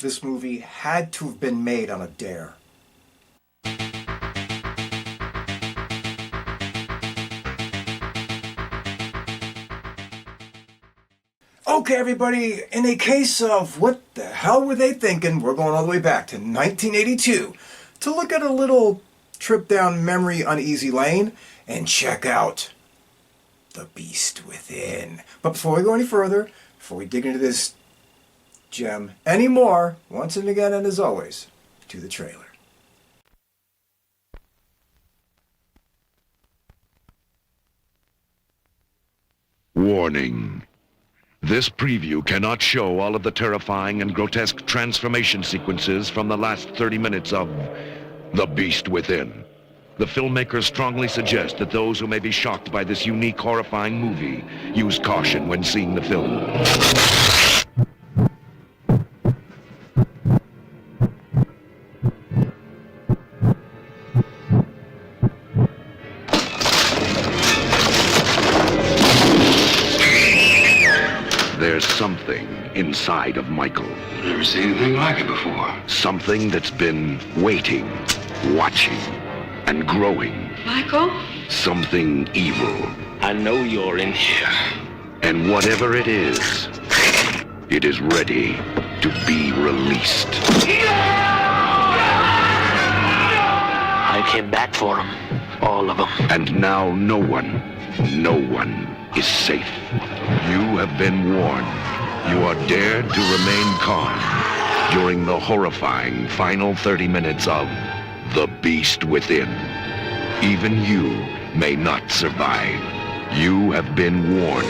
This movie had to have been made on a dare. Okay, everybody, in a case of what the hell were they thinking, we're going all the way back to 1982 to look at a little trip down memory uneasy lane and check out The Beast Within. But before we go any further, before we dig into this gem anymore, once and again and as always, to the trailer. Warning. This preview cannot show all of the terrifying and grotesque transformation sequences from the last 30 minutes of The Beast Within. The filmmakers strongly suggest that those who may be shocked by this unique, horrifying movie use caution when seeing the film. There's something inside of Michael. Never seen anything like it before. Something that's been waiting, watching, and growing. Michael? Something evil. I know you're in here. And whatever it is ready to be released. I came back for them. All of them. And now no one is safe. You have been warned. You are dared to remain calm during the horrifying final 30 minutes of The Beast Within. Even you may not survive. You have been warned.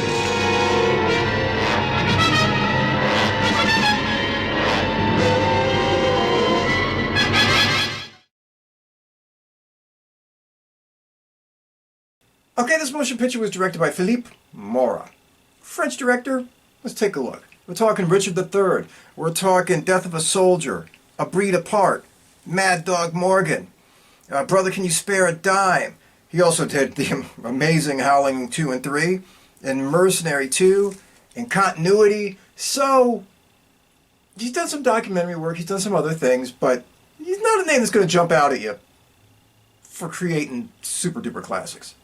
Okay, this motion picture was directed by Philippe Mora. French director, let's take a look. We're talking Richard III. We're talking Death of a Soldier, A Breed Apart, Mad Dog Morgan, Brother Can You Spare a Dime. He also did the amazing Howling 2 and 3, and Mercenary 2, and Continuity. So, he's done some documentary work, he's done some other things, but he's not a name that's going to jump out at you for creating super duper classics.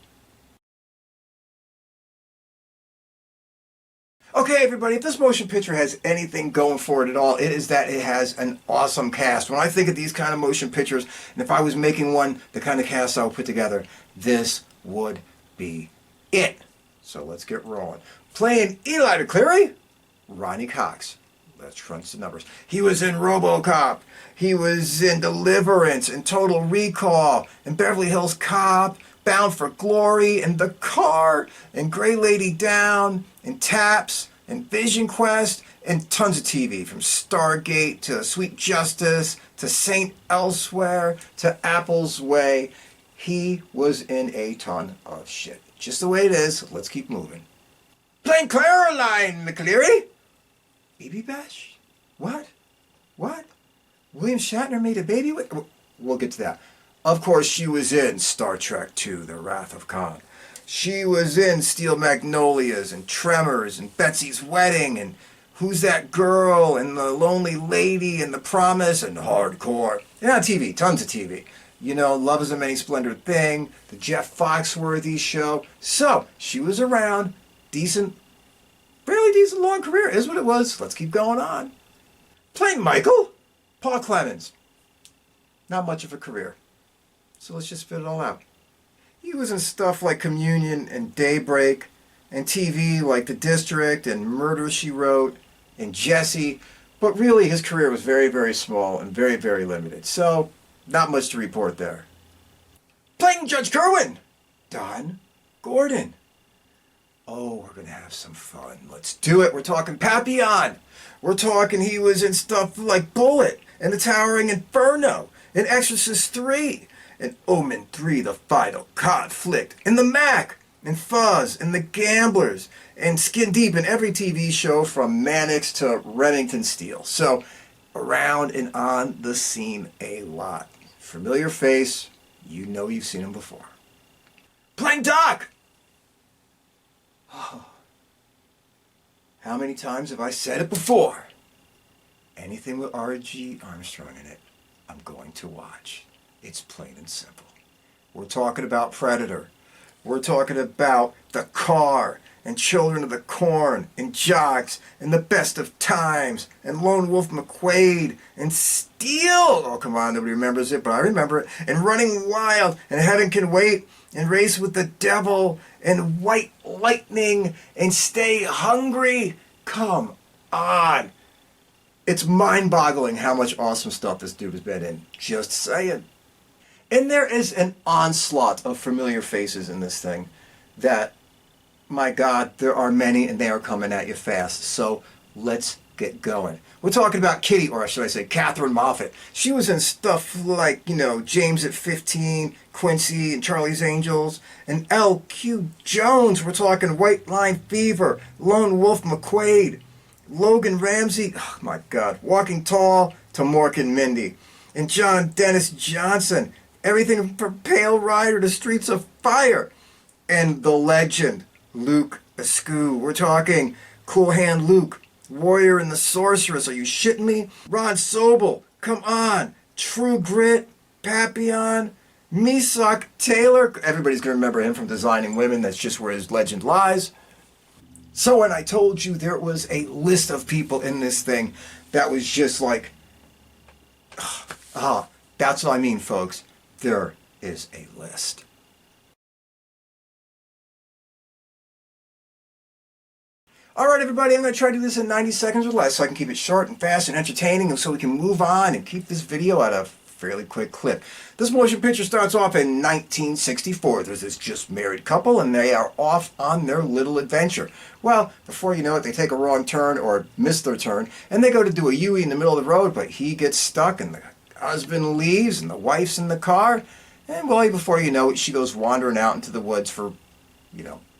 Okay, everybody, if this motion picture has anything going for it at all, it is that it has an awesome cast. When I think of these kind of motion pictures, and if I was making one, the kind of cast I would put together, this would be it. So let's get rolling. Playing Eli MacCleary, Ronny Cox. Let's crunch the numbers. He was in RoboCop. He was in Deliverance, and Total Recall, and Beverly Hills Cop, Bound for Glory, and The Car, and Grey Lady Down, and Taps, and Vision Quest, and tons of TV, from Stargate to Sweet Justice to Saint Elsewhere to Apple's Way. He was in a ton of shit. Just the way it is. Let's keep moving. Playing Caroline MacCleary. Bibi Besch? What? William Shatner made a baby with? We'll get to that. Of course, she was in Star Trek II, The Wrath of Khan. She was in Steel Magnolias and Tremors and Betsy's Wedding and Who's That Girl and The Lonely Lady and The Promise and Hardcore. And on TV, tons of TV. You know, Love is a Many Splendored Thing, the Jeff Foxworthy Show. So, she was around, decent, fairly decent long career is what it was. Let's keep going on. Playing Michael, Paul Clemens. Not much of a career. So let's just spit it all out. He was in stuff like Communion and Daybreak, and TV like The District and Murder, She Wrote, and Jesse, but really his career was very, very small and very, very limited, so not much to report there. Playing Judge Curwin, Don Gordon. Oh, we're going to have some fun. Let's do it. We're talking Papillon. We're talking he was in stuff like Bullet, and The Towering Inferno, and Exorcist 3, and Omen 3, The Final Conflict, and The Mac, and Fuzz, and The Gamblers, and Skin Deep, and every TV show from Mannix to Remington Steele. So, around and on the scene a lot. Familiar face, you know you've seen him before. Playing Doc! Oh. How many times have I said it before? anything with R.G. Armstrong in it, I'm going to watch. It's plain and simple. We're talking about Predator. We're talking about The Car, and Children of the Corn, and Jocks, and The Best of Times, and Lone Wolf McQuade, and Steel. Oh, come on, nobody remembers it, but I remember it. And Running Wild, and Heaven Can Wait, and Race with the Devil, and White Lightning, and Stay Hungry. Come on. It's mind-boggling how much awesome stuff this dude has been in. Just saying. And there is an onslaught of familiar faces in this thing that, my God, there are many and they are coming at you fast. So let's get going. We're talking about Kitty, or should I say Katherine Moffat. She was in stuff like, James at 15, Quincy and Charlie's Angels, and L.Q. Jones. We're talking White Line Fever, Lone Wolf McQuade, Logan Ramsey, oh my God, Walking Tall to Mork and Mindy, and John Dennis Johnston. Everything from Pale Rider to Streets of Fire. And the legend, Luke Askew. We're talking Cool Hand Luke, Warrior and the Sorceress. Are you shitting me? Ron Soble, come on. True Grit, Papillon, Meshach Taylor. Everybody's going to remember him from Designing Women. That's just where his legend lies. So when I told you there was a list of people in this thing that was just like, that's what I mean, folks. There is a list. All right, everybody, I'm going to try to do this in 90 seconds or less so I can keep it short and fast and entertaining, and so we can move on and keep this video at a fairly quick clip. This motion picture starts off in 1964. There's this just married couple, and they are off on their little adventure. Well, before you know it, they take a wrong turn or miss their turn, and they go to do a U-E in the middle of the road, but he gets stuck, and the husband leaves, and the wife's in the car, and well, before you know it, she goes wandering out into the woods for,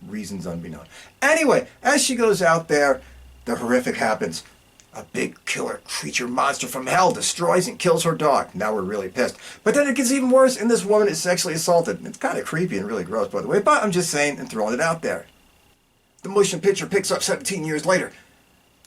reasons unbeknown. Anyway, as she goes out there, the horrific happens. A big killer creature monster from hell destroys and kills her dog. Now we're really pissed. But then it gets even worse, and this woman is sexually assaulted. It's kind of creepy and really gross, by the way, but I'm just saying and throwing it out there. The motion picture picks up 17 years later.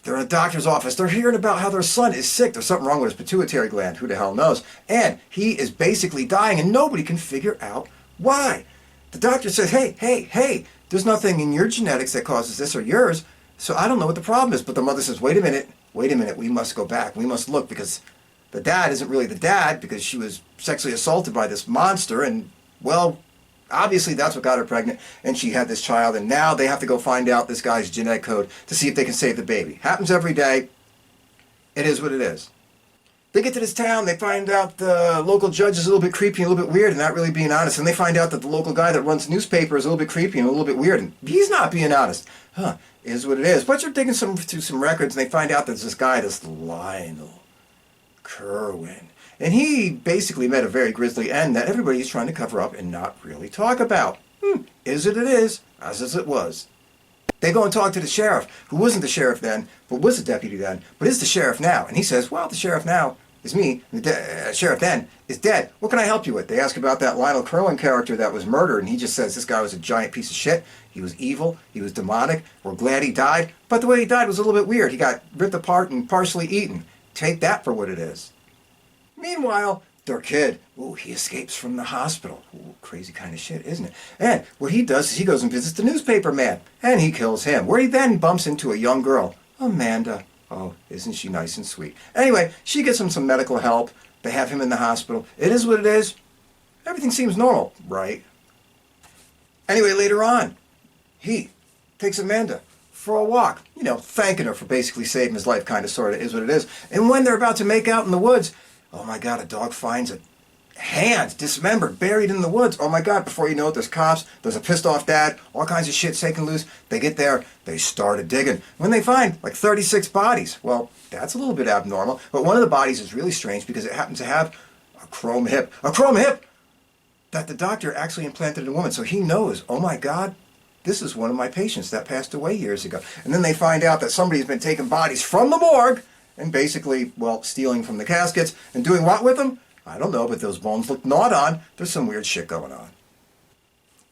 They're in a doctor's office. They're hearing about how their son is sick. There's something wrong with his pituitary gland. Who the hell knows? And he is basically dying, and nobody can figure out why. The doctor says, hey, there's nothing in your genetics that causes this or yours, so I don't know what the problem is. But the mother says, wait a minute, we must go back. We must look, because the dad isn't really the dad, because she was sexually assaulted by this monster, and, well, obviously that's what got her pregnant, and she had this child, and now they have to go find out this guy's genetic code to see if they can save the baby. Happens every day. It is what it is. They get to this town, they find out the local judge is a little bit creepy and a little bit weird and not really being honest, and they find out that the local guy that runs the newspaper is a little bit creepy and a little bit weird, and he's not being honest. Is what it is. But you're digging through some records, and they find out there's this guy, this Lionel Curwin. And he basically met a very grisly end that everybody's trying to cover up and not really talk about. Is it is, as it was. They go and talk to the sheriff, who wasn't the sheriff then, but was the deputy then, but is the sheriff now. And he says, well, the sheriff now is me, and the sheriff then is dead. What can I help you with? They ask about that Lionel Curwin character that was murdered, and he just says this guy was a giant piece of shit. He was evil. He was demonic. We're glad he died. But the way he died was a little bit weird. He got ripped apart and partially eaten. Take that for what it is. Meanwhile, their kid, he escapes from the hospital. Crazy kind of shit, isn't it? And what he does is he goes and visits the newspaper man, and he kills him, where he then bumps into a young girl, Amanda. Oh, isn't she nice and sweet? Anyway, she gets him some medical help. They have him in the hospital. It is what it is. Everything seems normal, right? Anyway, later on, he takes Amanda for a walk, thanking her for basically saving his life, kind of, sort of, is what it is. And when they're about to make out in the woods, oh my God, a dog finds a hand dismembered, buried in the woods. Oh my God, before you know it, there's cops, there's a pissed off dad, all kinds of shit taken loose. They get there, they started digging. When they find like 36 bodies, well, that's a little bit abnormal. But one of the bodies is really strange because it happens to have a chrome hip that the doctor actually implanted in a woman. So he knows, oh my God, this is one of my patients that passed away years ago. And then they find out that somebody's been taking bodies from the morgue and basically, stealing from the caskets and doing what with them? I don't know, but those bones look gnawed on. There's some weird shit going on.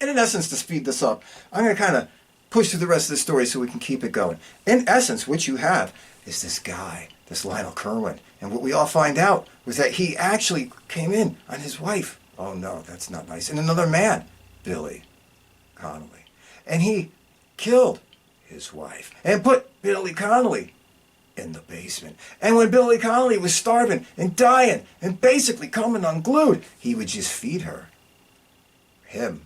And in essence, to speed this up, I'm going to kind of push through the rest of the story so we can keep it going. In essence, what you have is this guy this Lionel Curwin. And what we all find out was that he actually came in on his wife. Oh no, that's not nice. And another man, Billy Connolly. And he killed his wife and put Billy Connolly in the basement. And when Billy Connolly was starving and dying and basically coming unglued, he would just feed her. Him.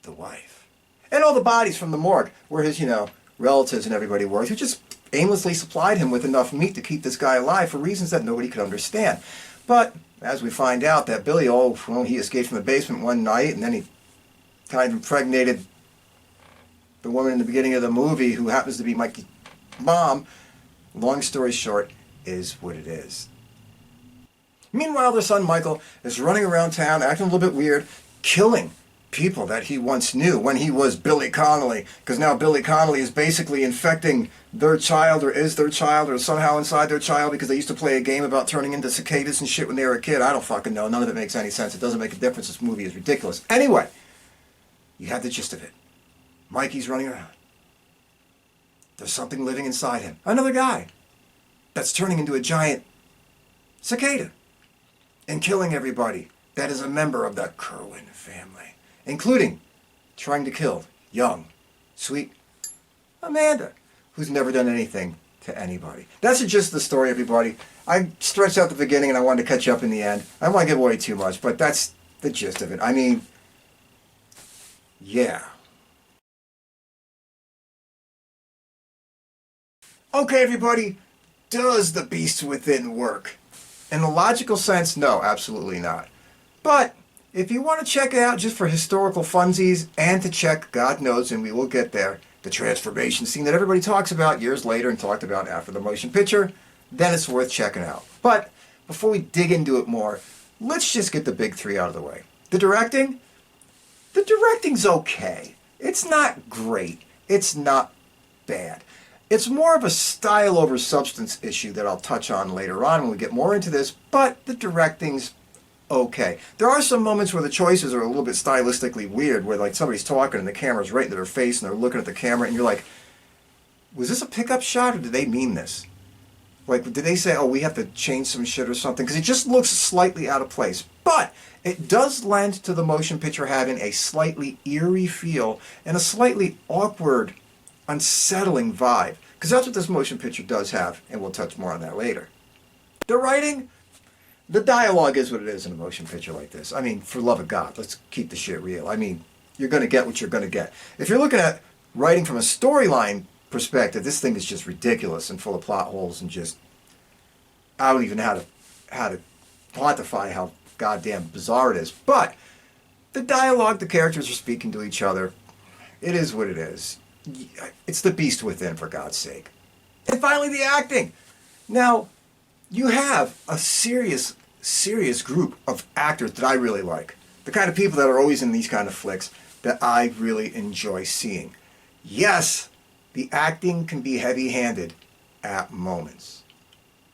The wife. And all the bodies from the morgue where his, relatives and everybody were, who just aimlessly supplied him with enough meat to keep this guy alive for reasons that nobody could understand. But as we find out that Billy, he escaped from the basement one night and then he kind of impregnated the woman in the beginning of the movie who happens to be Mikey's mom. Long story short, is what it is. Meanwhile, their son Michael is running around town acting a little bit weird, killing people that he once knew when he was Billy Connolly, because now Billy Connolly is basically infecting their child or is their child or somehow inside their child because they used to play a game about turning into cicadas and shit when they were a kid. I don't fucking know. None of it makes any sense. It doesn't make a difference. This movie is ridiculous. Anyway, you have the gist of it. Mikey's running around. There's something living inside him. Another guy that's turning into a giant cicada and killing everybody that is a member of the Curwin family, including trying to kill young, sweet Amanda, who's never done anything to anybody. That's just the story, everybody. I stretched out the beginning and I wanted to catch up in the end. I don't want to give away too much, but that's the gist of it. I mean, yeah. Okay, everybody, does the beast within work? In a logical sense, no, absolutely not. But if you want to check it out just for historical funsies and to check, God knows, and we will get there, the transformation scene that everybody talks about years later and talked about after the motion picture, then it's worth checking out. But before we dig into it more, let's just get the big three out of the way. The directing? The directing's okay. It's not great. It's not bad. It's more of a style over substance issue that I'll touch on later on when we get more into this, but the directing's okay. There are some moments where the choices are a little bit stylistically weird, where like somebody's talking and the camera's right into their face and they're looking at the camera and you're like, was this a pickup shot or did they mean this? Like, did they say, oh, we have to change some shit or something? Because it just looks slightly out of place. But it does lend to the motion picture having a slightly eerie feel and a slightly awkward, unsettling vibe, because that's what this motion picture does have, and we'll touch more on that later. The writing, the dialogue is what it is in a motion picture like this. I mean, for love of God, let's keep the shit real. I mean, you're going to get what you're going to get. If you're looking at writing from a storyline perspective, this thing is just ridiculous and full of plot holes and just, I don't even know how to quantify how goddamn bizarre it is. But the dialogue, the characters are speaking to each other. It is what it is. It's the beast within, for God's sake. And finally, the acting. Now, you have a serious group of actors that I really like. The kind of people that are always in these kind of flicks that I really enjoy seeing. Yes, the acting can be heavy-handed at moments.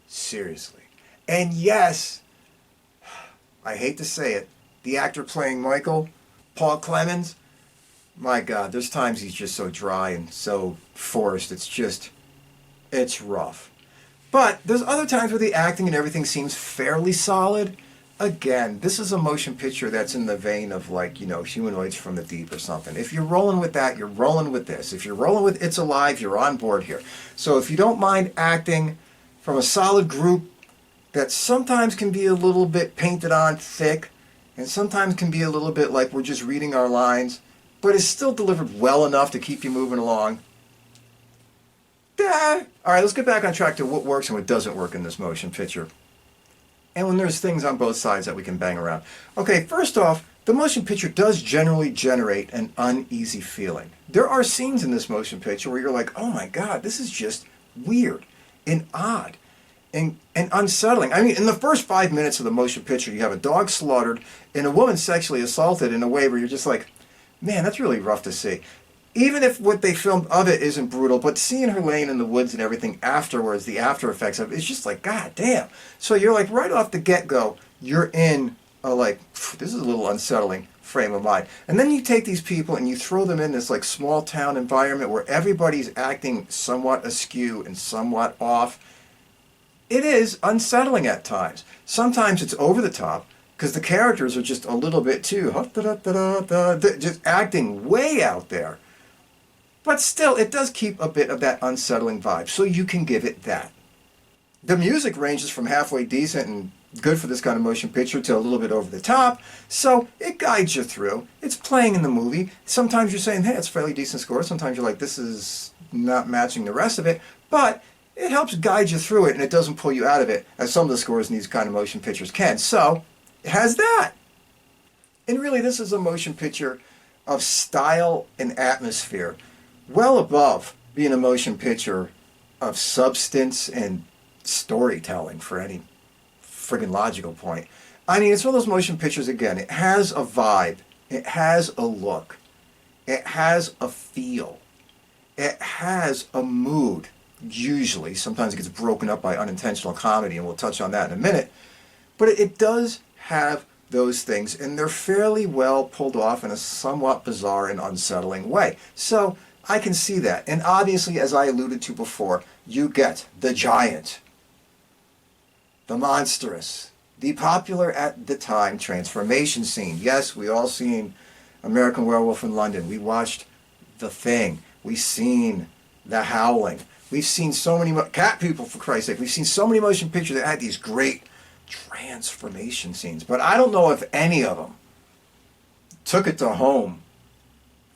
Seriously. And yes, I hate to say it, the actor playing Michael, Paul Clemens, my God, there's times he's just so dry and so forced. It's rough. But there's other times where the acting and everything seems fairly solid. Again, this is a motion picture that's in the vein of like, Humanoids from the Deep or something. If you're rolling with that, you're rolling with this. If you're rolling with It's Alive, you're on board here. So if you don't mind acting from a solid group that sometimes can be a little bit painted on thick and sometimes can be a little bit like we're just reading our lines, but is still delivered well enough to keep you moving along. All right, let's get back on track to what works and what doesn't work in this motion picture. And when there's things on both sides that we can bang around. Okay, first off, the motion picture does generally generate an uneasy feeling. There are scenes in this motion picture where you're like, oh my God, this is just weird and odd and unsettling. I mean, in the first 5 minutes of the motion picture, you have a dog slaughtered and a woman sexually assaulted in a way where you're just like, man, that's really rough to see. Even if what they filmed of it isn't brutal, but seeing her laying in the woods and everything afterwards, the after effects of it, it's just like, God damn. So you're like, right off the get-go, you're in a like, this is a little unsettling frame of mind. And then you take these people and you throw them in this like small town environment where everybody's acting somewhat askew and somewhat off. it is unsettling at times. Sometimes it's over the top because the characters are just a little bit too just acting way out there. But still, it does keep a bit of that unsettling vibe, so you can give it that. The music ranges from halfway decent and good for this kind of motion picture to a little bit over the top, so it guides you through. It's playing in the movie. Sometimes you're saying, hey, it's a fairly decent score. Sometimes you're like, this is not matching the rest of it, but it helps guide you through it and it doesn't pull you out of it, as some of the scores in these kind of motion pictures can. So, it has that. And really, this is a motion picture of style and atmosphere, well above being a motion picture of substance and storytelling for any friggin' logical point. I mean, it's one of those motion pictures, again, it has a vibe, it has a look, it has a feel, it has a mood, usually. Sometimes it gets broken up by unintentional comedy, and we'll touch on that in a minute. But it does have those things, and they're fairly well pulled off in a somewhat bizarre and unsettling way. So I can see that. And obviously, as I alluded to before, you get the giant, the monstrous, the popular at the time transformation scene. Yes, we all seen American Werewolf in London. We watched The Thing. We've seen The Howling. We've seen so many, Cat People for Christ's sake, we've seen so many motion pictures that had these great transformation scenes. But I don't know if any of them took it to home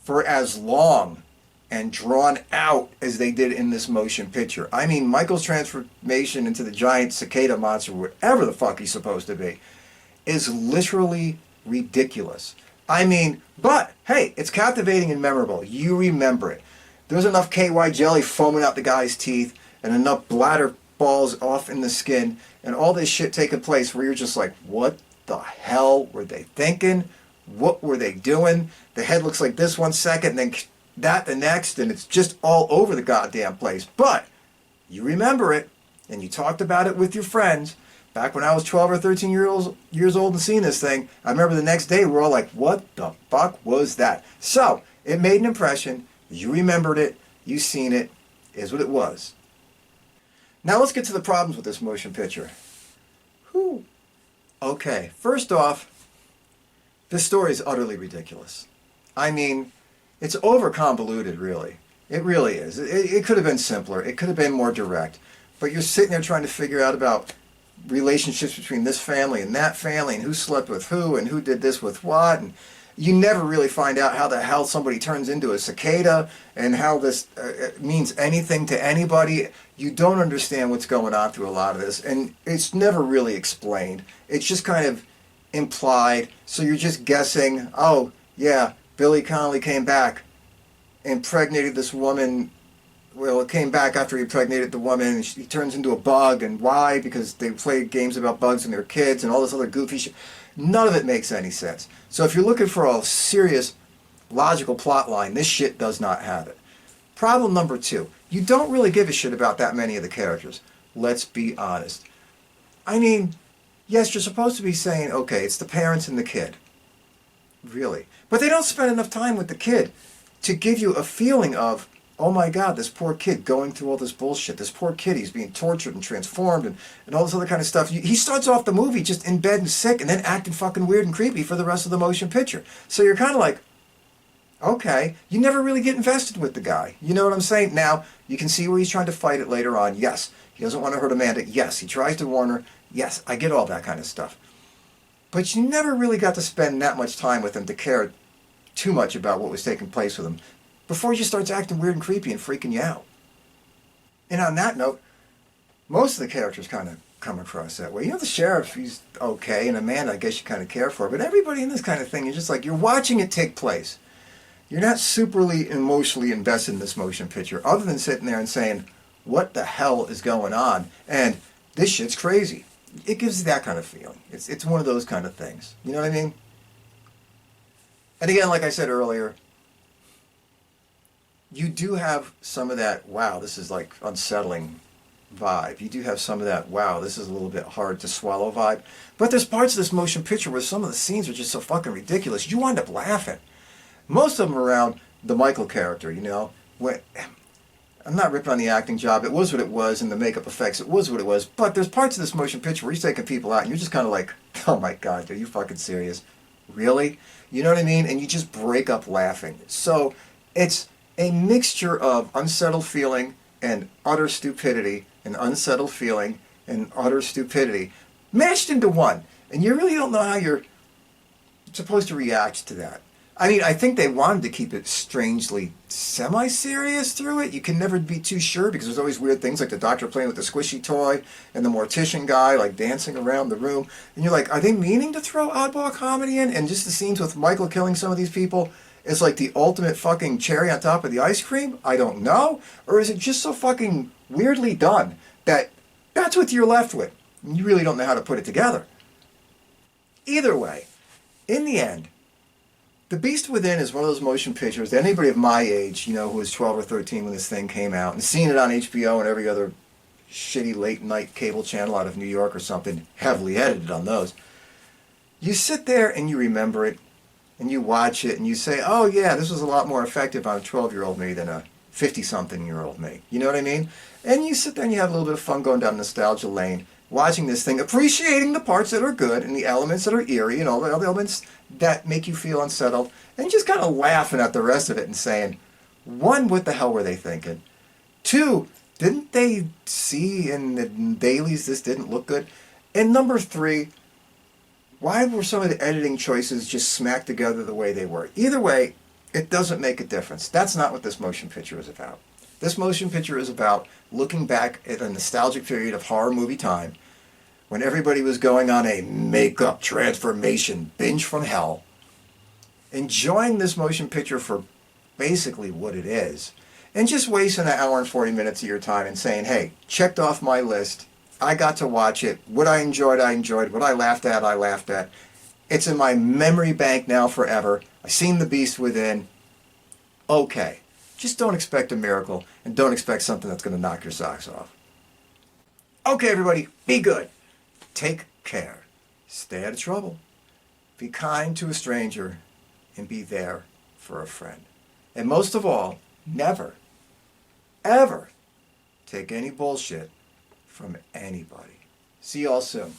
for as long and drawn out as they did in this motion picture. I mean, Michael's transformation into the giant cicada monster, whatever the fuck he's supposed to be, is literally ridiculous. I mean, but hey, it's captivating and memorable. You remember it. There's enough KY jelly foaming out the guy's teeth and enough bladder balls off in the skin and all this shit taking place where you're just like, what the hell were they thinking? What were they doing? The head looks like this 1 second, and then that the next, and it's just all over the goddamn place. But you remember it, and you talked about it with your friends. Back when I was 12 or 13 years old and seeing this thing, I remember the next day we were all like, what the fuck was that? So, it made an impression. You remembered it. You seen it. Is what it was. Now let's get to the problems with this motion picture. Whew. Okay, first off, this story is utterly ridiculous. I mean, it's over convoluted, really. It really is. It could have been simpler. It could have been more direct. But you're sitting there trying to figure out about relationships between this family and that family, and who slept with who, and who did this with what, and you never really find out how the hell somebody turns into a cicada, and how this means anything to anybody. You don't understand what's going on through a lot of this, and it's never really explained. It's just kind of implied, so you're just guessing, oh, yeah, Billy Connolly came back, impregnated this woman. Well, it came back after he impregnated the woman, and he turns into a bug, and why? Because they played games about bugs and their kids, and all this other goofy shit. None of it makes any sense. So if you're looking for a serious, logical plot line, this shit does not have it. Problem number 2, you don't really give a shit about that many of the characters. Let's be honest. I mean, yes, you're supposed to be saying, okay, it's the parents and the kid. Really. But they don't spend enough time with the kid to give you a feeling of, oh my God, this poor kid going through all this bullshit. This poor kid, he's being tortured and transformed and all this other kind of stuff. He starts off the movie just in bed and sick and then acting fucking weird and creepy for the rest of the motion picture. So you're kind of like, okay, you never really get invested with the guy. You know what I'm saying? Now, you can see where he's trying to fight it later on. Yes, he doesn't want to hurt Amanda. Yes, he tries to warn her. Yes, I get all that kind of stuff. But you never really got to spend that much time with him to care too much about what was taking place with him before he just starts acting weird and creepy and freaking you out. And on that note, most of the characters kind of come across that way. You know, the sheriff, he's okay, and Amanda, I guess you kind of care for, but everybody in this kind of thing, you're just like, you're watching it take place. You're not superly emotionally invested in this motion picture, other than sitting there and saying, what the hell is going on? And this shit's crazy. It gives you that kind of feeling. It's one of those kind of things. You know what I mean? And again, like I said earlier, you do have some of that, wow, this is like unsettling vibe. You do have some of that, wow, this is a little bit hard to swallow vibe. But there's parts of this motion picture where some of the scenes are just so fucking ridiculous. You wind up laughing. Most of them around the Michael character, you know. When, I'm not ripping on the acting job. It was what it was, and the makeup effects, it was what it was. But there's parts of this motion picture where he's taking people out, and you're just kind of like, oh my God, are you fucking serious? Really? You know what I mean? And you just break up laughing. So it's a mixture of unsettled feeling and utter stupidity, and unsettled feeling and utter stupidity, mashed into one. And you really don't know how you're supposed to react to that. I mean, I think they wanted to keep it strangely semi-serious through it. You can never be too sure because there's always weird things like the doctor playing with the squishy toy and the mortician guy like dancing around the room. And you're like, are they meaning to throw oddball comedy in? And just the scenes with Michael killing some of these people is like the ultimate fucking cherry on top of the ice cream? I don't know. Or is it just so fucking weirdly done that that's what you're left with? And you really don't know how to put it together. Either way, in the end, The Beast Within is one of those motion pictures that anybody of my age, you know, who was 12 or 13 when this thing came out, and seen it on HBO and every other shitty late-night cable channel out of New York or something, heavily edited on those, you sit there and you remember it, and you watch it, and you say, oh yeah, this was a lot more effective on a 12-year-old me than a 50-something-year-old me. You know what I mean? And you sit there and you have a little bit of fun going down nostalgia lane, watching this thing, appreciating the parts that are good and the elements that are eerie and all the other elements that make you feel unsettled, and just kind of laughing at the rest of it and saying, one, what the hell were they thinking? Two, didn't they see in the dailies this didn't look good? And number three, why were some of the editing choices just smacked together the way they were? Either way, it doesn't make a difference. That's not what this motion picture is about. This motion picture is about looking back at a nostalgic period of horror movie time when everybody was going on a makeup transformation binge from hell, enjoying this motion picture for basically what it is, and just wasting an hour and 40 minutes of your time and saying, hey, checked off my list, I got to watch it, what I enjoyed, what I laughed at. It's in my memory bank now forever. I've seen The Beast Within. Okay. Just don't expect a miracle, and don't expect something that's going to knock your socks off. Okay, everybody, be good. Take care. Stay out of trouble. Be kind to a stranger, and be there for a friend. And most of all, never, ever take any bullshit from anybody. See y'all soon.